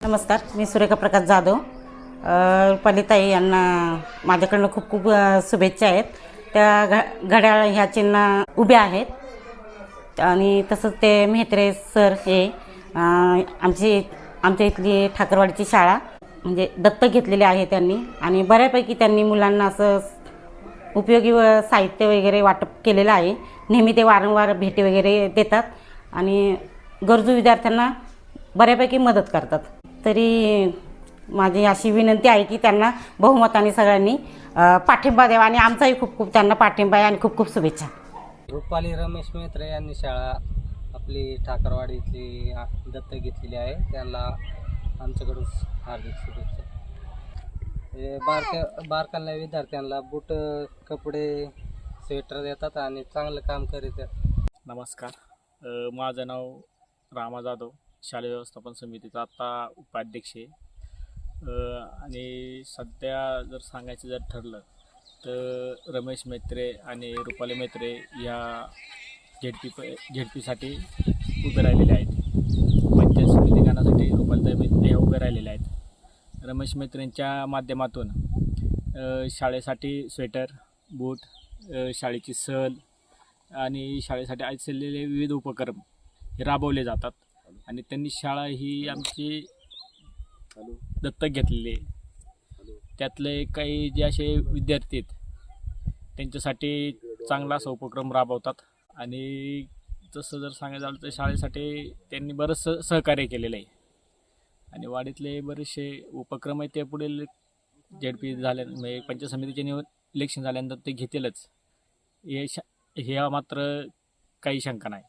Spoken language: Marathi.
नमस्कार, मी सुरेखा प्रकाश जाधव. रुपालीताई यांना माझ्याकडनं खूप खूप शुभेच्छा आहेत. त्या घड्याळ ह्या चिन्ह उभ्या आहेत आणि तसंच ते म्हेत्रे सर हे आमच्या इथली ठाकरवाडीची शाळा म्हणजे दत्तक घेतलेली आहे त्यांनी आणि बऱ्यापैकी त्यांनी मुलांना असं उपयोगी साहित्य वगैरे वाटप केलेलं आहे. नेहमी ते वारंवार भेटी वगैरे देतात आणि गरजू विद्यार्थ्यांना बऱ्यापैकी मदत करतात. तरी माझी अशी विनंती आहे की त्यांना बहुमताने सगळ्यांनी पाठिंबा द्यावा आणि आमचाही खूप खूप त्यांना पाठिंबा आहे आणि खूप खूप शुभेच्छा. रुपाली रमेश म्हेत्रे यांनी शाळा आपली ठाकरवाडीतली दत्तक घेतलेली आहे. त्यांना आमच्याकडून हार्दिक शुभेच्छा. बारकाल्या विद्यार्थ्यांना बूट, कपडे, स्वेटर देतात आणि चांगलं काम करीत आहेत. नमस्कार, माझं नाव रामा जाधव, शालेय व्यवस्थापन समितीचा आता उपाध्यक्ष आहे. आणि सध्या जर सांगायचं जर ठरलं तर रमेश म्हेत्रे आणि रुपाली म्हेत्रे या झेडपीसाठी उभे राहिलेले आहेत. पंचायत समिती गाण्यासाठी रुपालीताई म्हेत्रे उभे राहिलेले आहेत. रमेश म्हेत्रेंच्या माध्यमातून शाळेसाठी स्वेटर, बूट, शाळेची सहल आणि शाळेसाठी असलेले विविध उपक्रम हे राबवले जातात आणि त्यांनी शाळा ही आमची दत्तक घेतलेली आहे. त्यातले काही जे असे विद्यार्थी आहेत त्यांच्यासाठी चांगला असा उपक्रम राबवतात आणि तसं जर सांगायचं झालं तर शाळेसाठी त्यांनी बरंचसं सहकार्य केलेलं आहे आणि वाडीतले बरेचसे उपक्रम आहेत ते पुढील झेडपी झाल्या म्हणजे पंचायत समितीचे इलेक्शन झाल्यानंतर ते घेतीलच हे मात्र काही शंका नाही.